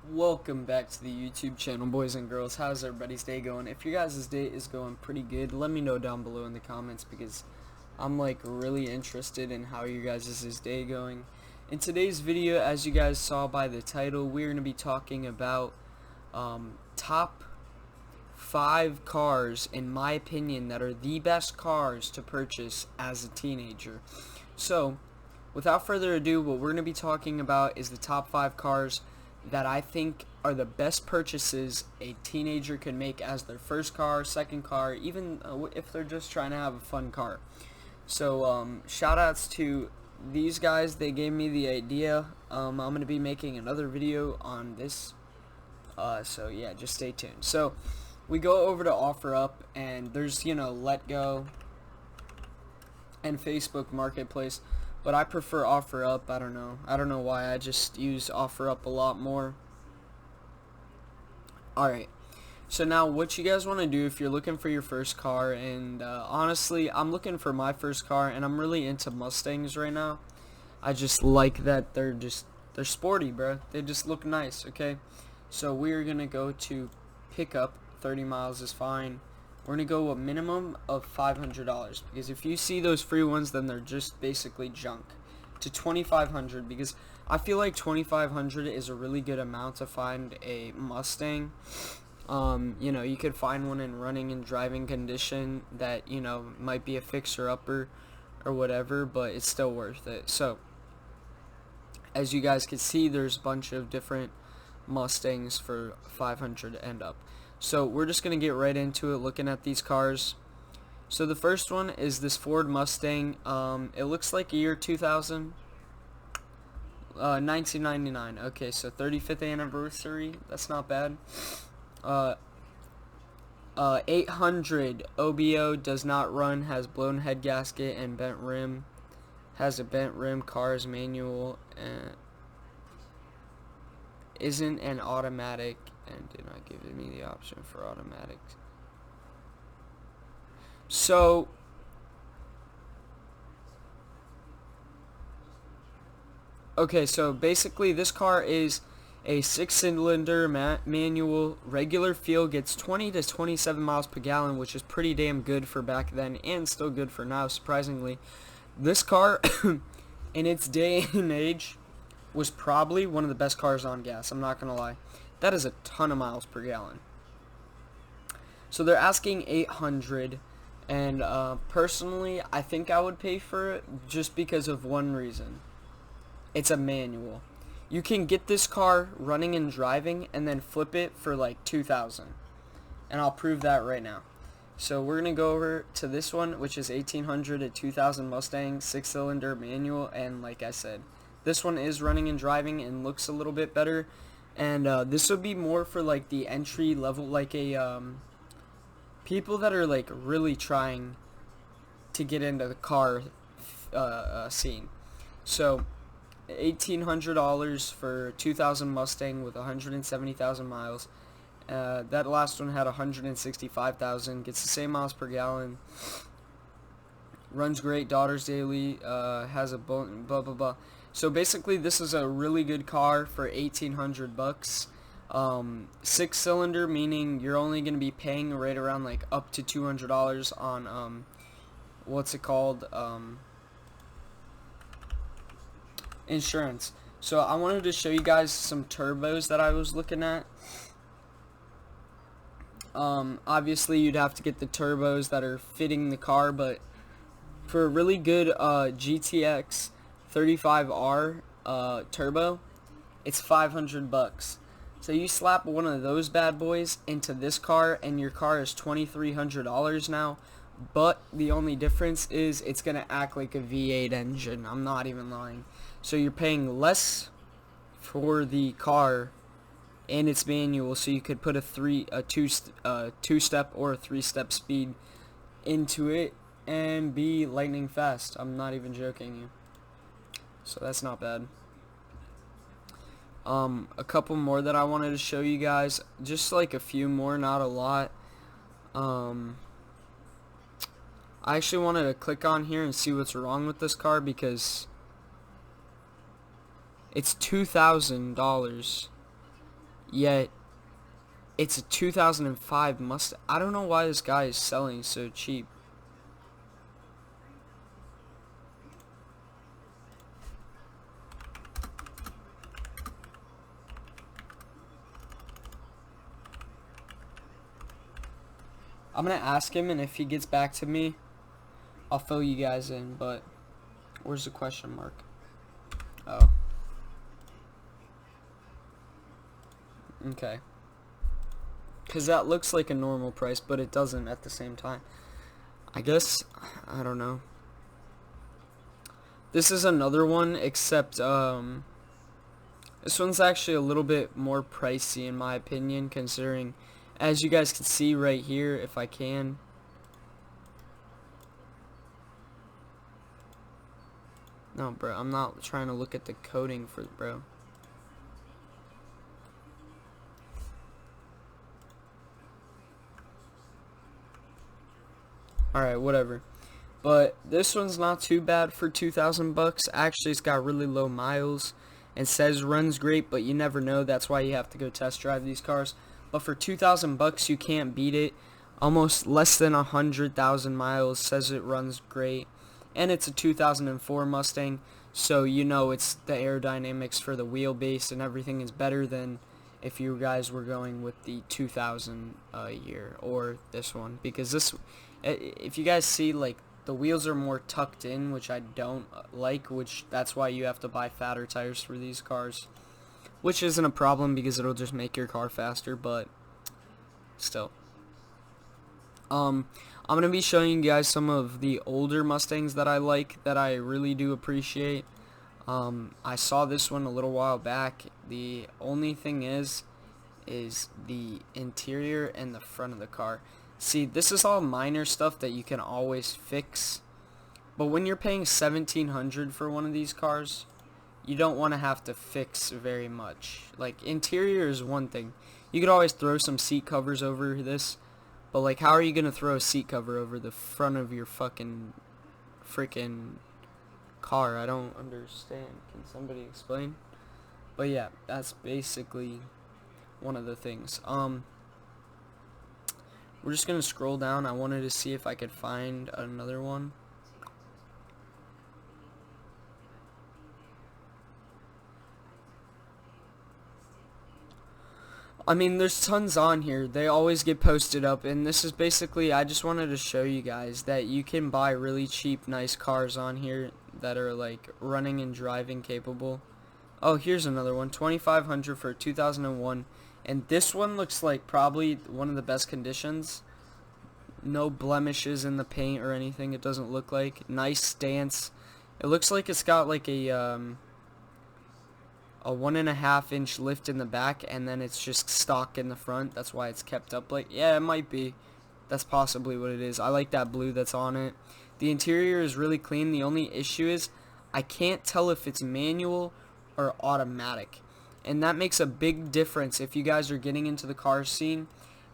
Welcome back to the YouTube channel, boys and girls. How's everybody's day going? If your guys' day is going pretty good, let me know down below in the comments because I'm like really interested in how your guys' day going. In today's video, as you guys saw by the title, we're going to be talking about top 5 cars, in my opinion, that are the best cars to purchase as a teenager. So, without further ado, what we're going to be talking about is the top 5 cars that I think are the best purchases a teenager can make as their first car, second car, even if they're just trying to have a fun car. So shout outs to these guys. They gave me the idea. I'm going to be making another video on this. So yeah, just stay tuned. So we go over to OfferUp, and there's, Let Go and Facebook Marketplace. But I prefer OfferUp. I don't know why. I just use OfferUp a lot more. Alright. So now what you guys want to do if you're looking for your first car, and honestly, I'm looking for my first car, and I'm really into Mustangs right now. I just like that they're sporty, bro. They just look nice, okay? So we're going to go to pickup. 30 miles is fine. We're going to go a minimum of $500, because if you see those free ones, then they're just basically junk. To $2,500, because I feel like $2,500 is a really good amount to find a Mustang. You could find one in running and driving condition that, might be a fixer-upper or whatever, but it's still worth it. So, as you guys can see, there's a bunch of different Mustangs for $500 and up. So we're just going to get right into it looking at these cars. So the first one is this Ford Mustang. It looks like a year 2000. 1999. Okay, so 35th anniversary. That's not bad. 800 OBO, does not run, has blown head gasket and bent rim. Has a bent rim, car's manual, and isn't an automatic, and did not give me the option for automatic. So okay, so basically this car is a 6-cylinder manual, regular fuel, gets 20 to 27 miles per gallon, which is pretty damn good for back then and still good for now, surprisingly. This car in its day and age was probably one of the best cars on gas. I'm not gonna lie. That is a ton of miles per gallon. So they're asking 800, and personally, I think I would pay for it just because of one reason. It's a manual. You can get this car running and driving and then flip it for like 2,000, and I'll prove that right now. So we're gonna go over to this one, which is 1800 to 2000 Mustang, 6-cylinder manual, and like I said, this one is running and driving and looks a little bit better. And this would be more for like the entry level, like a people that are like really trying to get into the car scene. So $1,800 for 2000 Mustang with 170,000 miles. That last one had 165,000. Gets the same miles per gallon. Runs great. Daughters daily. Has a blah blah blah. So basically, this is a really good car for 1,800 bucks. 6-cylinder, meaning you're only going to be paying right around like up to $200 on what's it called, insurance. So I wanted to show you guys some turbos that I was looking at. Obviously, you'd have to get the turbos that are fitting the car, but for a really good GTX 35R turbo, it's 500 bucks. So you slap one of those bad boys into this car, and your car is $2,300 now. But the only difference is it's gonna act like a V8 engine. I'm not even lying. So you're paying less for the car, and it's manual. So you could put a two-step or a 3-step speed into it and be lightning fast. I'm not even joking you. So that's not bad. A couple more that I wanted to show you guys, just like a few more, not a lot. I actually wanted to click on here and see what's wrong with this car, because it's $2,000 yet it's a 2005 Mustang. I don't know why this guy is selling so cheap. I'm gonna ask him, and if he gets back to me, I'll fill you guys in, but where's the question mark? Oh. Okay. Because that looks like a normal price, but it doesn't at the same time. I guess, I don't know. This is another one, except, this one's actually a little bit more pricey in my opinion, considering, as you guys can see right here, if I can. No, bro, I'm not trying to look at the coding for, bro. Alright, whatever. But this one's not too bad for 2,000 bucks. Actually, it's got really low miles and says runs great, but you never know. That's why you have to go test drive these cars. But for 2,000 bucks, you can't beat it. Almost less than 100,000 miles, says it runs great. And it's a 2004 Mustang, so you know it's the aerodynamics for the wheelbase and everything is better than if you guys were going with the 2000 year or this one, because this, if you guys see, like, the wheels are more tucked in, which I don't like, which that's why you have to buy fatter tires for these cars, which isn't a problem because it'll just make your car faster, but still. I'm going to be showing you guys some of the older Mustangs that I like, that I really do appreciate. I saw this one a little while back. The only thing is the interior and the front of the car. See, this is all minor stuff that you can always fix, but when you're paying $1,700 for one of these cars, you don't want to have to fix very much. Like, interior is one thing. You could always throw some seat covers over this, but like, how are you gonna throw a seat cover over the front of your freaking car? I don't understand. Can somebody explain? But yeah, that's basically one of the things. We're just gonna scroll down. I wanted to see if I could find another one. I mean, there's tons on here. They always get posted up, and this is basically, I just wanted to show you guys that you can buy really cheap, nice cars on here that are like running and driving capable. Oh, here's another one, $2,500 for 2001, and this one looks like probably one of the best conditions. No blemishes in the paint or anything. It doesn't look like. Nice stance. It looks like it's got like a 1.5 inch lift in the back, and then it's just stock in the front. That's why it's kept up. Like, yeah, it might be. That's possibly what it is. I like that blue that's on it. The interior is really clean. The only issue is I can't tell if it's manual or automatic, and that makes a big difference if you guys are getting into the car scene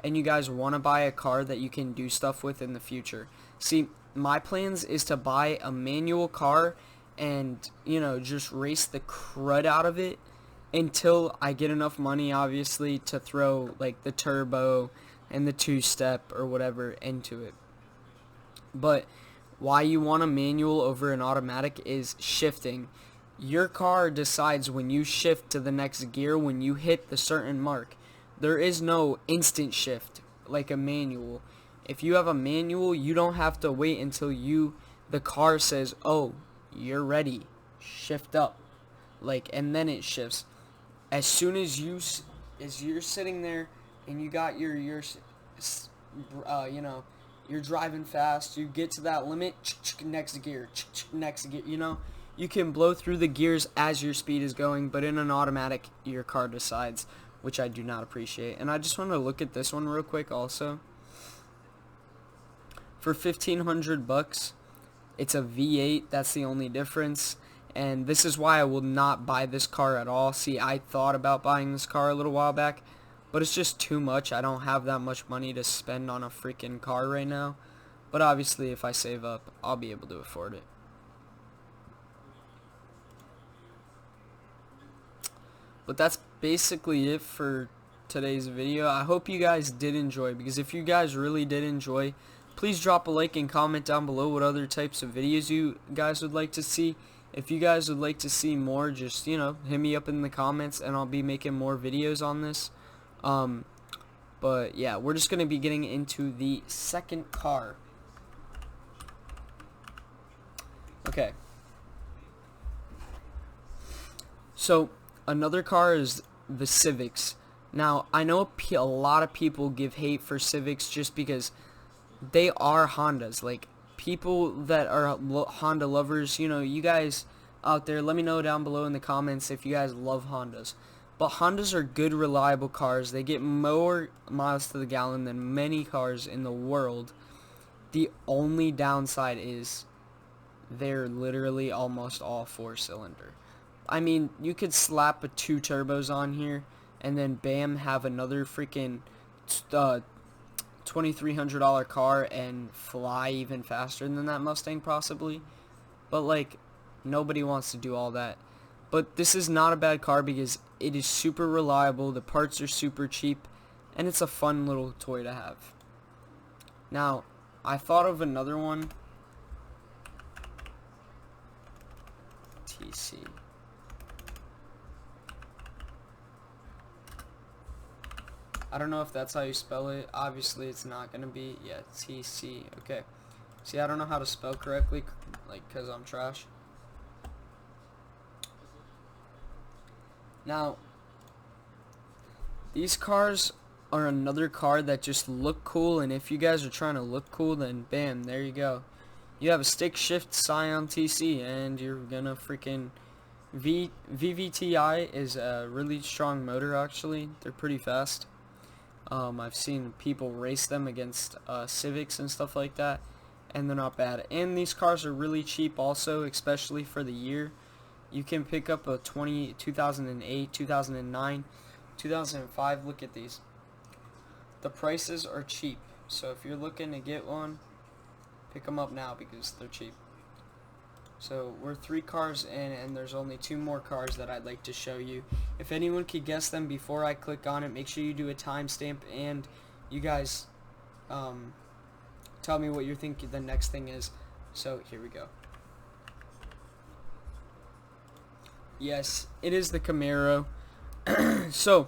and you guys want to buy a car that you can do stuff with in the future. See, my plans is to buy a manual car and, you know, just race the crud out of it until I get enough money, obviously, to throw like the turbo and the two-step or whatever into it. But why you want a manual over an automatic is shifting. Your car decides when you shift to the next gear when you hit the certain mark. There is no instant shift like a manual. If you have a manual, you don't have to wait until the car says, oh, you're ready, shift up, like, and then it shifts. As soon as you're sitting there and you got your you know, you're driving fast, you get to that limit, next gear, next gear, you know, you can blow through the gears as your speed is going, but in an automatic, your car decides, which I do not appreciate. And I just want to look at this one real quick also. For 1,500 bucks, it's a V8, that's the only difference, and this is why I will not buy this car at all. See, I thought about buying this car a little while back, but it's just too much. I don't have that much money to spend on a freaking car right now, but obviously if I save up, I'll be able to afford it. But that's basically it for today's video. I hope you guys did enjoy, because if you guys really did enjoy, please drop a like and comment down below what other types of videos you guys would like to see. If you guys would like to see more, just, you know, hit me up in the comments and I'll be making more videos on this. But yeah, we're just going to be getting into the second car. Okay. So, another car is the Civics. Now, I know a lot of people give hate for Civics just because they are Hondas. Like, people that are Honda lovers, you know, you guys out there, let me know down below in the comments if you guys love Hondas. But Hondas are good, reliable cars. They get more miles to the gallon than many cars in the world. The only downside is they're literally almost all 4-cylinder. I mean, you could slap 2 turbos on here and then bam, have another freaking $2,300 car and fly even faster than that Mustang possibly. But like, nobody wants to do all that. But this is not a bad car because it is super reliable, the parts are super cheap, and it's a fun little toy to have. Now, I thought of another one. TC. I don't know if that's how you spell it. Obviously, it's not going to be. Yeah, TC. Okay. See, I don't know how to spell correctly, like, because I'm trash. Now, these cars are another car that just look cool, and if you guys are trying to look cool, then bam, there you go. You have a stick shift Scion TC, and you're gonna freaking VVTi is a really strong motor. Actually, they're pretty fast. I've seen people race them against Civics and stuff like that, and they're not bad. And these cars are really cheap also, especially for the year. You can pick up a 2008, 2009, 2005. Look at these. The prices are cheap. So if you're looking to get one, pick them up now because they're cheap. So we're 3 cars in, and there's only 2 more cars that I'd like to show you. If anyone could guess them before I click on it, make sure you do a timestamp, and you guys tell me what you think the next thing is. So here we go. Yes, it is the Camaro. So,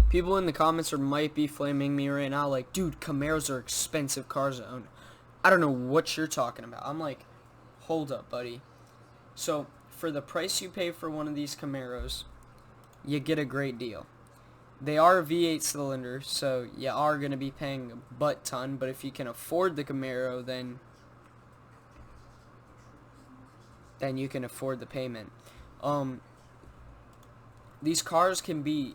people in the comments might be flaming me right now like, dude, Camaros are expensive cars to own. I don't know what you're talking about. I'm like, hold up, buddy. So, for the price you pay for one of these Camaros, you get a great deal. They are V8 cylinder, so you are going to be paying a butt ton, but if you can afford the Camaro, then you can afford the payment. These cars can be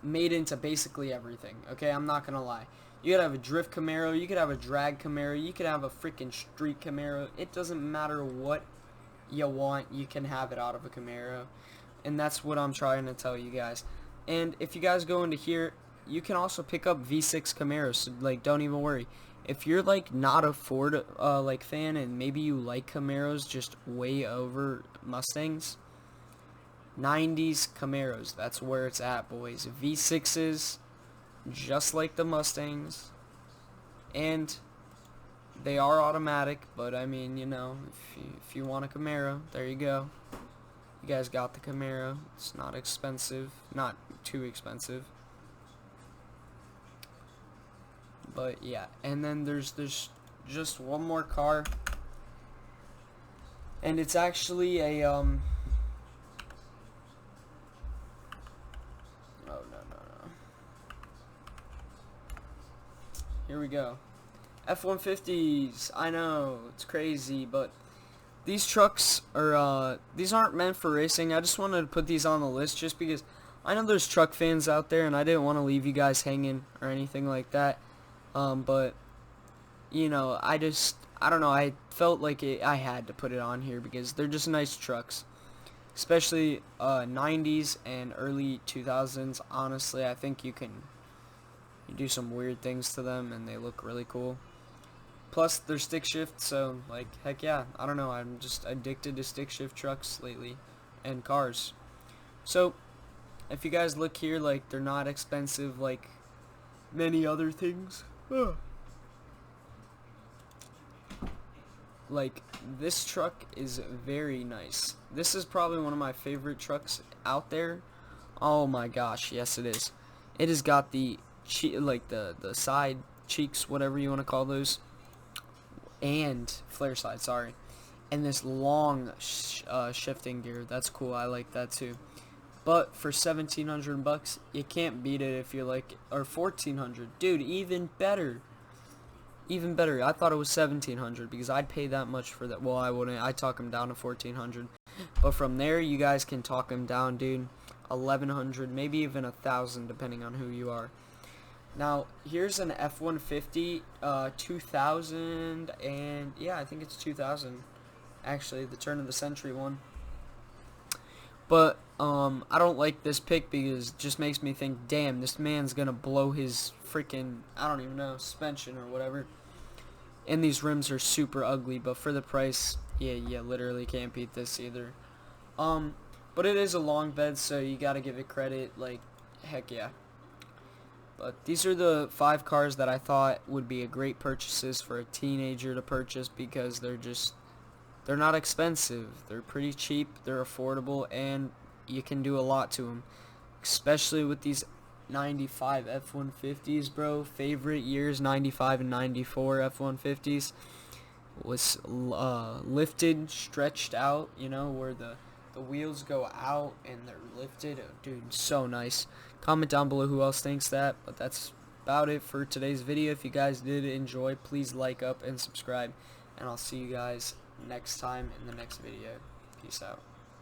made into basically everything, okay? I'm not gonna lie. You could have a drift Camaro, you could have a drag Camaro, you could have a freaking street Camaro. It doesn't matter what you want, you can have it out of a Camaro. And that's what I'm trying to tell you guys. And if you guys go into here, you can also pick up V6 Camaros, so like, don't even worry. If you're like not a Ford like fan, and maybe you like Camaros just way over Mustangs, 90s Camaros, that's where it's at, boys. V6s, just like the Mustangs, and they are automatic, but I mean, you know, if you want a Camaro, there you go. You guys got the Camaro. It's not expensive, not too expensive. But yeah, and then there's just one more car, and it's actually a oh no. Here we go. F-150s. I know, it's crazy, but these trucks are these aren't meant for racing. I just wanted to put these on the list just because I know there's truck fans out there, and I didn't want to leave you guys hanging or anything like that. But you know, I don't know, I felt like I had to put it on here because they're just nice trucks, especially 90s and early 2000s. Honestly, I think you do some weird things to them and they look really cool. Plus they're stick shift, so like, heck yeah, I don't know, I'm just addicted to stick shift trucks lately and cars. So If you guys look here, like, they're not expensive like many other things. Like, this truck is very nice. This is probably one of my favorite trucks out there. Oh my gosh, yes it is. It has got the the side cheeks, whatever you want to call those, and flare side, sorry, and this long shifting gear. That's cool. I like that too. But for 1,700 bucks, you can't beat it if you're like, or 1,400, dude. Even better. Even better. I thought it was 1,700 because I'd pay that much for that. Well, I wouldn't. I'd talk them down to 1,400. But from there, you guys can talk them down, dude. 1,100, maybe even 1,000, depending on who you are. Now, here's an F-150, 2000, and yeah, I think it's 2000. Actually, the turn of the century one. But I don't like this pick because it just makes me think, damn, this man's gonna blow his freaking, I don't even know, suspension or whatever. And these rims are super ugly, but for the price, yeah, literally can't beat this either. But it is a long bed, so you gotta give it credit, like, heck yeah. But these are the 5 cars that I thought would be a great purchases for a teenager to purchase because they're not expensive. They're pretty cheap, they're affordable, and you can do a lot to them. Especially with these 95 F-150s, bro. Favorite years, 95 and 94 F-150s. Was lifted, stretched out, you know, where the wheels go out and they're lifted. Oh, dude, so nice. Comment down below who else thinks that, but that's about it for today's video. If you guys did enjoy, please like up and subscribe, and I'll see you guys next time in the next video. Peace out.